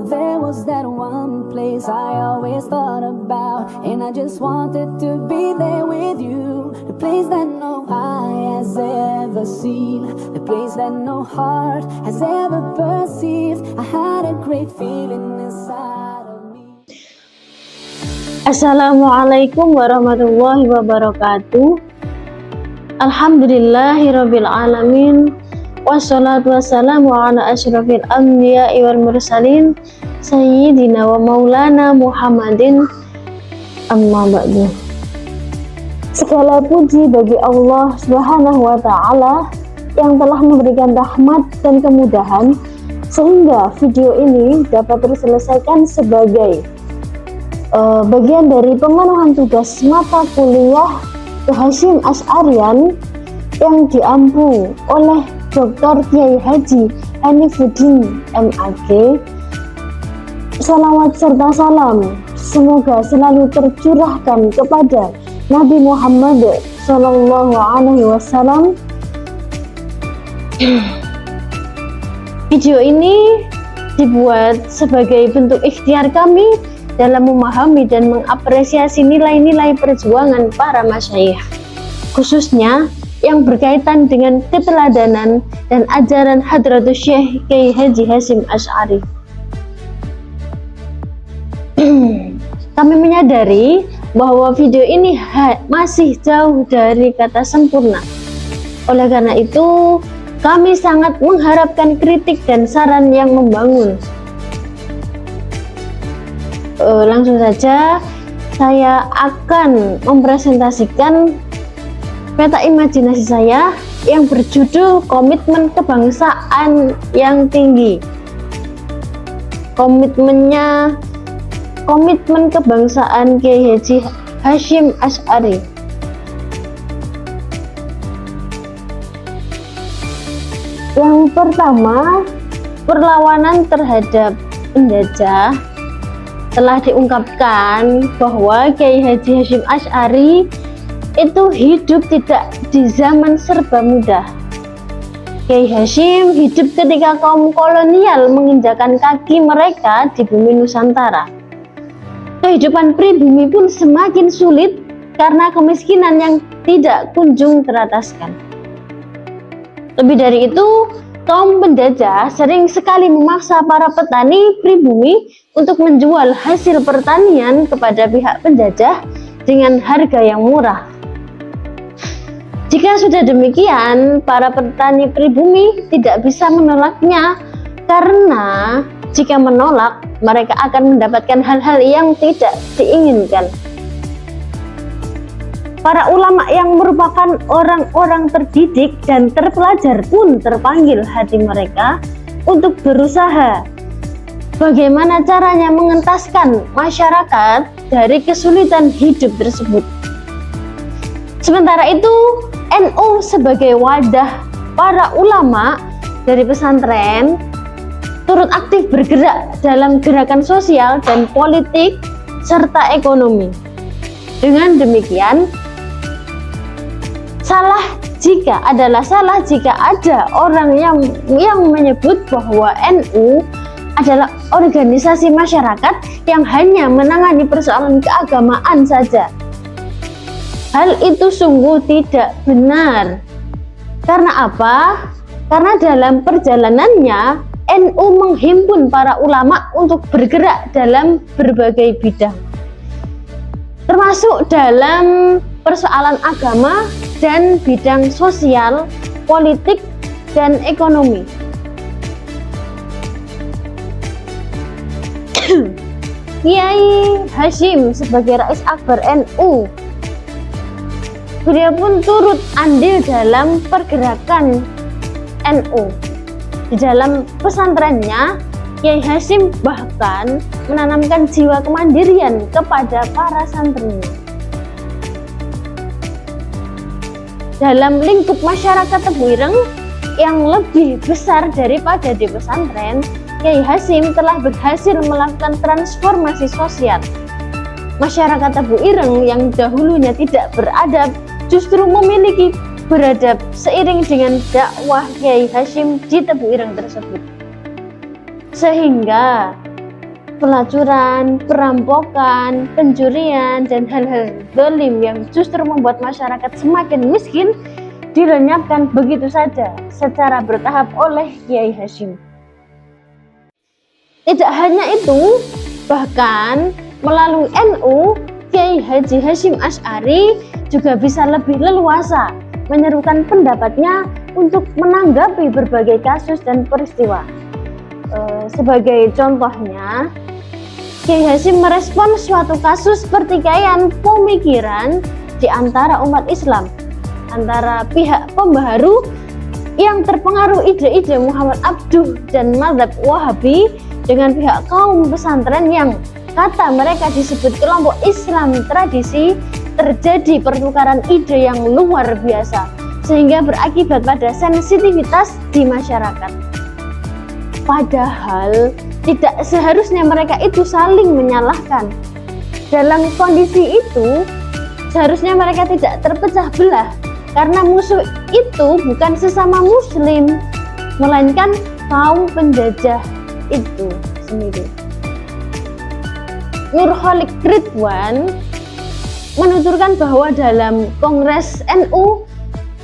there was that one place I always thought about, and I just wanted to be there with you. The place that no eye has ever seen, the place that no heart has ever perceived. I had a great feeling inside of me. Assalamualaikum warahmatullahi wabarakatuh. Alhamdulillahirabbil alamin. Wassalatu wassalamu ala asyrafil anbiya'i wal mursalin sayyidina wa maulana Muhammadin, amma ba'du. Segala puji bagi Allah Subhanahu wa taala yang telah memberikan rahmat dan kemudahan sehingga video ini dapat terselesaikan sebagai bagian dari pemenuhan tugas mata kuliah Hasyim Asy'arian yang diampu oleh Dr. Kiai Haji Hanifuddin MAG. Salawat serta salam semoga selalu tercurahkan kepada Nabi Muhammad Sallallahu Alaihi Wasallam. Video ini dibuat sebagai bentuk ikhtiar kami dalam memahami dan mengapresiasi nilai-nilai perjuangan para masyayikh, khususnya yang berkaitan dengan keteladanan dan ajaran Hadratus Syekh Kiai Haji Hasyim Asy'ari. Kami menyadari bahwa video ini masih jauh dari kata sempurna. Oleh karena itu, kami sangat mengharapkan kritik dan saran yang membangun. Langsung saja saya akan mempresentasikan peta imajinasi saya yang berjudul Komitmen Kebangsaan yang Tinggi. Komitmen kebangsaan Kiai Haji Hasyim Asy'ari. Yang pertama, perlawanan terhadap penjajah. Telah diungkapkan bahwa Kiai Haji Hasyim Asy'ari itu hidup tidak di zaman serba mudah. Kiai Hasyim hidup ketika kaum kolonial menginjakan kaki mereka di bumi Nusantara. Kehidupan pribumi pun semakin sulit karena kemiskinan yang tidak kunjung terataskan. Lebih dari itu, kaum penjajah sering sekali memaksa para petani pribumi untuk menjual hasil pertanian kepada pihak penjajah dengan harga yang murah. Jika sudah demikian, para petani pribumi tidak bisa menolaknya karena jika menolak, mereka akan mendapatkan hal-hal yang tidak diinginkan. Para ulama yang merupakan orang-orang terdidik dan terpelajar pun terpanggil hati mereka untuk berusaha bagaimana caranya mengentaskan masyarakat dari kesulitan hidup tersebut. Sementara itu, NU sebagai wadah para ulama dari pesantren turut aktif bergerak dalam gerakan sosial dan politik serta ekonomi. Dengan demikian, salah jika ada orang yang menyebut bahwa NU adalah organisasi masyarakat yang hanya menangani persoalan keagamaan saja. Hal itu sungguh tidak benar. Karena apa? Karena dalam perjalanannya NU menghimpun para ulama untuk bergerak dalam berbagai bidang, termasuk dalam persoalan agama dan bidang sosial, politik, dan ekonomi. Kiai Hasyim sebagai Rais Akbar NU, beliau pun turut andil dalam pergerakan NU. Di dalam pesantrennya, Kiai Hasyim bahkan menanamkan jiwa kemandirian kepada para santrinya. Dalam lingkup masyarakat Tebuireng yang lebih besar daripada di pesantren, Kiai Hasyim telah berhasil melakukan transformasi sosial. Masyarakat Tebuireng yang dahulunya tidak beradab justru memiliki beradab seiring dengan dakwah Kiai Hasyim di Tebuireng tersebut. Sehingga pelacuran, perampokan, pencurian, dan hal-hal zalim yang justru membuat masyarakat semakin miskin dilenyapkan begitu saja secara bertahap oleh Kiai Hasyim. Tidak hanya itu, bahkan melalui NU, Kiai Haji Hasyim Asy'ari juga bisa lebih leluasa menyerukan pendapatnya untuk menanggapi berbagai kasus dan peristiwa. Sebagai contohnya, Kiai Hasyim merespon suatu kasus pertikaian pemikiran di antara umat Islam, antara pihak pembaharu yang terpengaruh ide-ide Muhammad Abduh dan mazhab Wahabi dengan pihak kaum pesantren yang kata mereka disebut kelompok Islam tradisi. Terjadi pertukaran ide yang luar biasa sehingga berakibat pada sensitivitas di masyarakat. Padahal tidak seharusnya mereka itu saling menyalahkan. Dalam kondisi itu seharusnya mereka tidak terpecah belah, karena musuh itu bukan sesama muslim, melainkan kaum penjajah itu sendiri. Nurholik Ridwan menuturkan bahwa dalam Kongres NU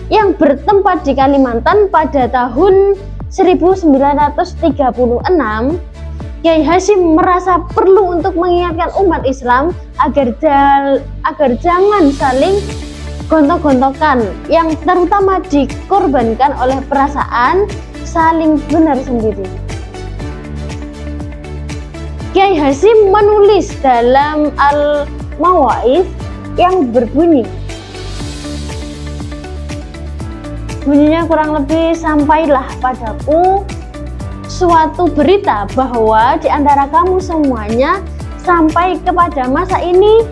yang bertempat di Kalimantan pada tahun 1936, Kiai Hasyim merasa perlu untuk mengingatkan umat Islam agar jangan saling gontok-gontokan yang terutama dikorbankan oleh perasaan saling benar sendiri. Kiai Hasyim menulis dalam Al-Mawa'idh yang bunyinya kurang lebih, sampailah padaku suatu berita bahwa di antara kamu semuanya sampai kepada masa ini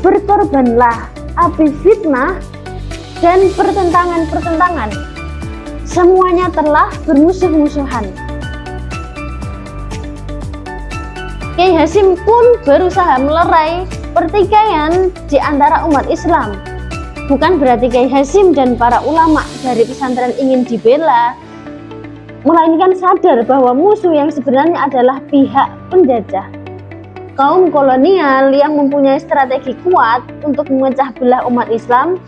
berkorbanlah api fitnah dan pertentangan-pertentangan, semuanya telah bermusuh-musuhan. Kiai Hasyim pun berusaha melerai pertikaian di antara umat Islam. Bukan berarti Kiai Hasyim dan para ulama dari pesantren ingin dibela, melainkan sadar bahwa musuh yang sebenarnya adalah pihak penjajah, kaum kolonial yang mempunyai strategi kuat untuk memecah belah umat Islam.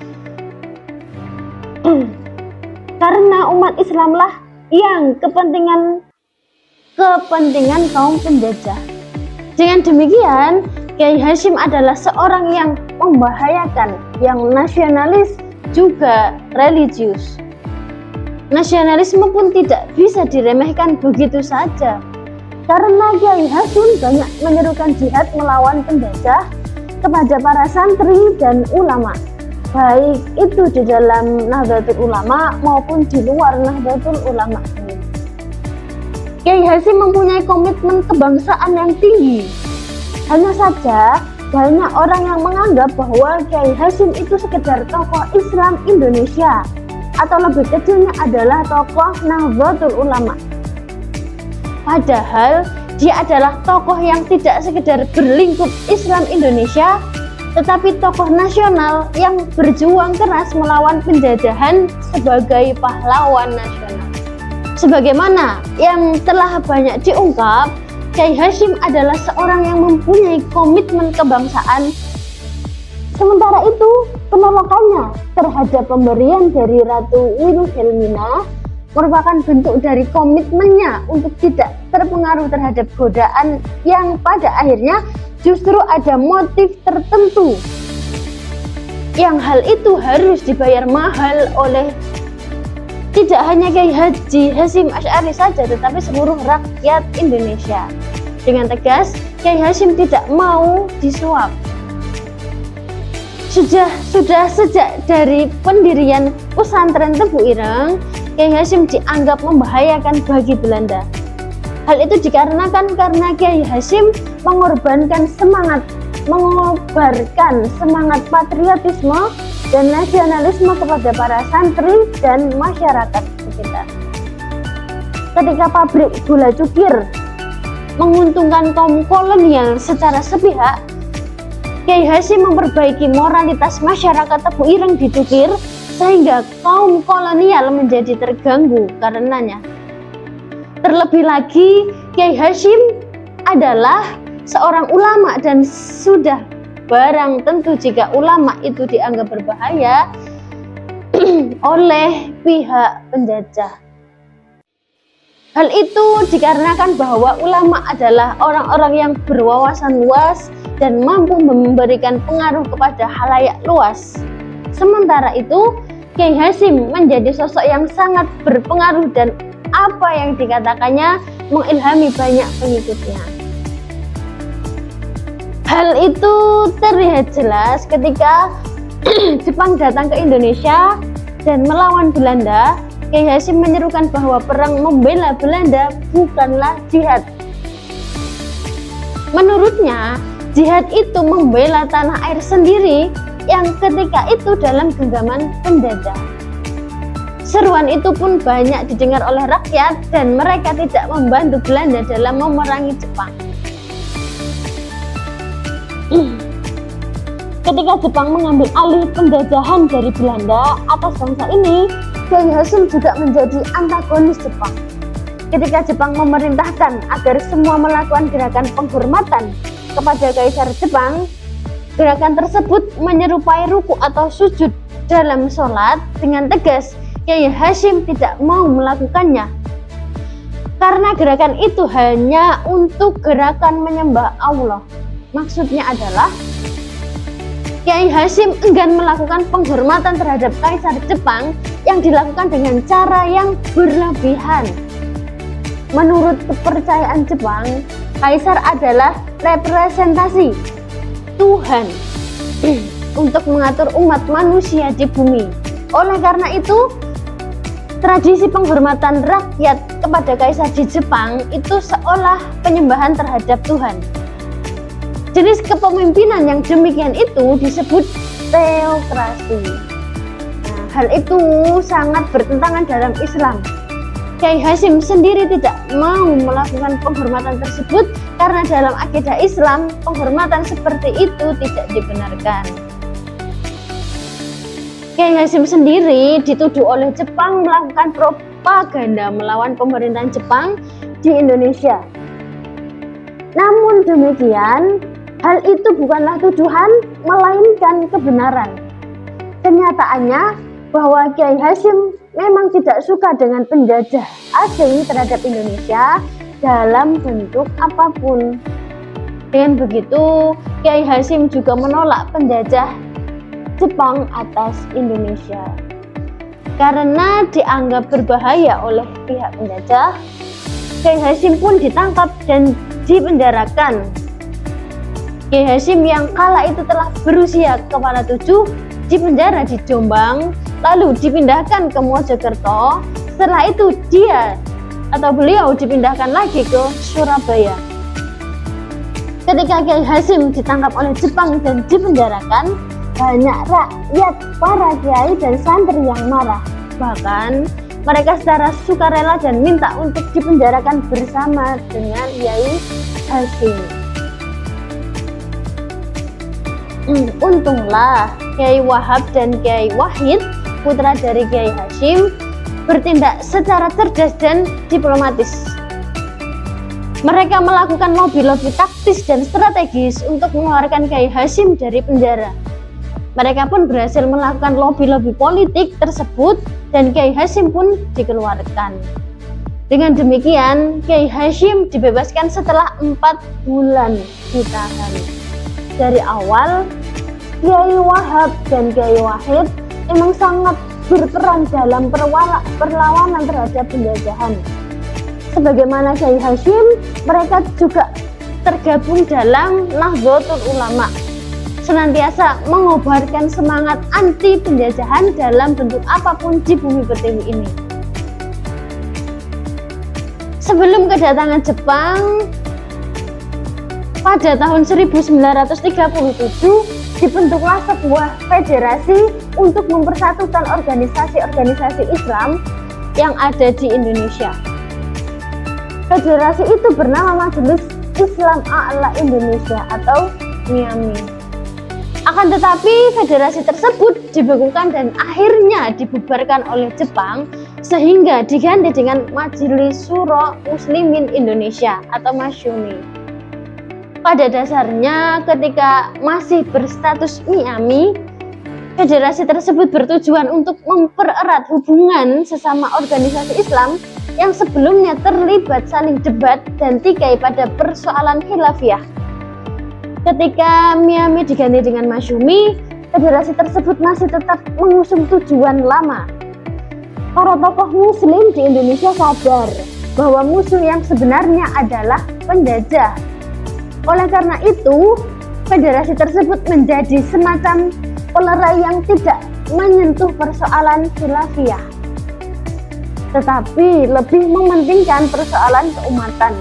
Karena umat Islamlah yang kepentingan kaum penjajah. Dengan demikian, Kiai Hasyim adalah seorang yang membahayakan, yang nasionalis juga religius. Nasionalisme pun tidak bisa diremehkan begitu saja, karena Kiai Hasyim banyak menyerukan jihad melawan penjajah kepada para santri dan ulama, baik itu di dalam Nahdlatul Ulama maupun di luar Nahdlatul Ulama. Kiai Hasyim mempunyai komitmen kebangsaan yang tinggi. Hanya saja banyak orang yang menganggap bahwa Kiai Hasyim itu sekedar tokoh Islam Indonesia, atau lebih kecilnya adalah tokoh Nahdlatul Ulama. Padahal dia adalah tokoh yang tidak sekedar berlingkup Islam Indonesia, tetapi tokoh nasional yang berjuang keras melawan penjajahan sebagai pahlawan nasional. Sebagaimana yang telah banyak diungkap, Kiai Hasyim adalah seorang yang mempunyai komitmen kebangsaan. Sementara itu, penolakannya terhadap pemberian dari Ratu Wilhelmina merupakan bentuk dari komitmennya untuk tidak terpengaruh terhadap godaan yang pada akhirnya justru ada motif tertentu yang hal itu harus dibayar mahal oleh tidak hanya Kiai Haji Hasyim Asy'ari saja, tetapi seluruh rakyat Indonesia. Dengan tegas, Kiai Hasyim tidak mau disuap. Sudah sejak dari pendirian pesantren Tebu Ireng, Kiai Hasyim dianggap membahayakan bagi Belanda. Hal itu dikarenakan karena Kiai Hasyim mengobarkan semangat patriotisme dan nasionalisme kepada para santri dan masyarakat sekitar. Ketika pabrik gula cukir menguntungkan kaum kolonial secara sepihak, Kiai Hasyim memperbaiki moralitas masyarakat Tebu Ireng di Cukir sehingga kaum kolonial menjadi terganggu karenanya. Terlebih lagi, Kiai Hasyim adalah seorang ulama dan sudah barang tentu jika ulama itu dianggap berbahaya oleh pihak penjajah. Hal itu dikarenakan bahwa ulama adalah orang-orang yang berwawasan luas dan mampu memberikan pengaruh kepada khalayak luas. Sementara itu, Kiai Hasyim menjadi sosok yang sangat berpengaruh dan apa yang dikatakannya mengilhami banyak pengikutnya. Hal itu terlihat jelas ketika Jepang datang ke Indonesia dan melawan Belanda. Kiai Hasyim menyerukan bahwa perang membela Belanda bukanlah jihad. Menurutnya, jihad itu membela tanah air sendiri yang ketika itu dalam genggaman penjajah. Seruan itu pun banyak didengar oleh rakyat dan mereka tidak membantu Belanda dalam memerangi Jepang. Ketika Jepang mengambil alih penjajahan dari Belanda atas bangsa ini, Kiai Hasyim juga menjadi antagonis Jepang. Ketika Jepang memerintahkan agar semua melakukan gerakan penghormatan kepada Kaisar Jepang, gerakan tersebut menyerupai ruku atau sujud dalam sholat. Dengan tegas, Kiai Hasyim tidak mau melakukannya. Karena gerakan itu hanya untuk gerakan menyembah Allah. Maksudnya adalah Kiai Hasyim enggan melakukan penghormatan terhadap Kaisar Jepang yang dilakukan dengan cara yang berlebihan. Menurut kepercayaan Jepang, Kaisar adalah representasi Tuhan untuk mengatur umat manusia di bumi. Oleh karena itu, tradisi penghormatan rakyat kepada Kaisar di Jepang itu seolah penyembahan terhadap Tuhan. Jenis kepemimpinan yang demikian itu disebut teokrasi. Hal itu sangat bertentangan dalam Islam. Kiai Hasyim sendiri tidak mau melakukan penghormatan tersebut karena dalam akidah Islam penghormatan seperti itu tidak dibenarkan. Kiai Hasyim sendiri dituduh oleh Jepang melakukan propaganda melawan pemerintahan Jepang di Indonesia. Namun demikian, hal itu bukanlah tuduhan, melainkan kebenaran. Kenyataannya bahwa Kiai Hasyim memang tidak suka dengan penjajah asing terhadap Indonesia dalam bentuk apapun. Dengan begitu, Kiai Hasyim juga menolak penjajah Jepang atas Indonesia. Karena dianggap berbahaya oleh pihak penjajah, Kiai Hasyim pun ditangkap dan dipenjarakan. Kiai Hasyim yang kala itu telah berusia kepala 7 dipenjara di Jombang, lalu dipindahkan ke Mojokerto. Setelah itu beliau dipindahkan lagi ke Surabaya. Ketika Kiai Hasyim ditangkap oleh Jepang dan dipenjarakan, banyak rakyat, para kiai dan santri yang marah. Bahkan mereka secara sukarela dan minta untuk dipenjarakan bersama dengan Kiai Hasyim. Untunglah Kiai Wahab dan Kiai Wahid, putra dari Kiai Hasyim, bertindak secara cerdas dan diplomatis. Mereka melakukan lobby-lobby taktis dan strategis untuk mengeluarkan Kiai Hasyim dari penjara. Mereka pun berhasil melakukan lobby-lobby politik tersebut dan Kiai Hasyim pun dikeluarkan. Dengan demikian, Kiai Hasyim dibebaskan setelah 4 bulan ditahan. Dari awal, Kiai Wahab dan Kiai Wahid memang sangat berperan dalam perlawanan terhadap penjajahan. Sebagaimana Kiai Hasyim, mereka juga tergabung dalam Nahdlatul Ulama, senantiasa mengobarkan semangat anti penjajahan dalam bentuk apapun di bumi pertiwi ini. Sebelum kedatangan Jepang, pada tahun 1937 dibentuklah sebuah federasi untuk mempersatukan organisasi-organisasi Islam yang ada di Indonesia. Federasi itu bernama Majelis Islam A'la Indonesia atau MIAMI. Akan tetapi federasi tersebut dibekukan dan akhirnya dibubarkan oleh Jepang sehingga diganti dengan Majelis Syuro Muslimin Indonesia atau Masyumi. Pada dasarnya ketika masih berstatus MIAMI, federasi tersebut bertujuan untuk mempererat hubungan sesama organisasi Islam yang sebelumnya terlibat saling debat dan tikai pada persoalan khilafiyah. Ketika MIAMI diganti dengan Masyumi, federasi tersebut masih tetap mengusung tujuan lama. Para tokoh muslim di Indonesia sadar bahwa musuh yang sebenarnya adalah penjajah. Oleh karena itu, federasi tersebut menjadi semacam pelerai yang tidak menyentuh persoalan khilafiyah, tetapi lebih mementingkan persoalan keumatan.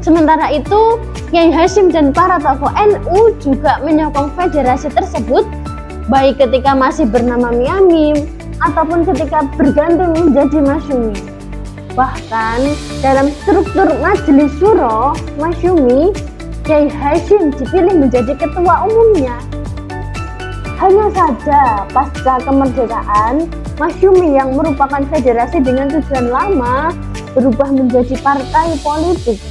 Sementara itu, Kiai Hasyim dan para tokoh NU juga menyokong federasi tersebut, baik ketika masih bernama MIAMI ataupun ketika berganti menjadi Masyumi. Bahkan dalam struktur Majelis Syuro Masyumi, Kiai Hasyim dipilih menjadi ketua umumnya. Hanya saja pasca kemerdekaan, Masyumi yang merupakan federasi dengan tujuan lama berubah menjadi partai politik.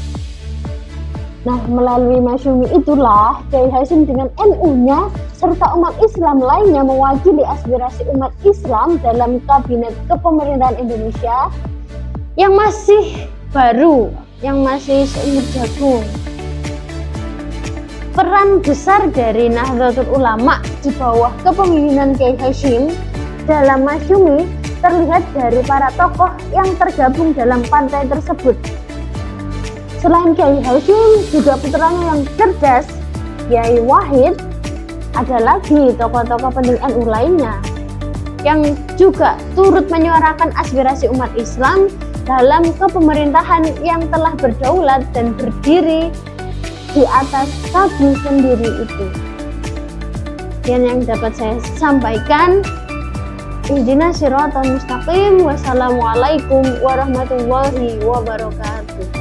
Nah, melalui Masyumi itulah Kiai Hasyim dengan NU-nya serta umat Islam lainnya mewakili aspirasi umat Islam dalam kabinet kepemerintahan Indonesia yang masih baru, yang masih seumur jagung. Peran besar dari Nahdlatul Ulama di bawah kepemimpinan Kiai Hasyim dalam Masyumi terlihat dari para tokoh yang tergabung dalam partai tersebut. Selain Kiai Hasyim, juga putranya yang cerdas, Kiai Wahid, ada lagi tokoh-tokoh penting NU lainnya yang juga turut menyuarakan aspirasi umat Islam dalam kepemerintahan yang telah berdaulat dan berdiri di atas kaki sendiri itu. Yang dapat saya sampaikan. Ihdinas siratal mustaqim. Wassalamualaikum warahmatullahi wabarakatuh.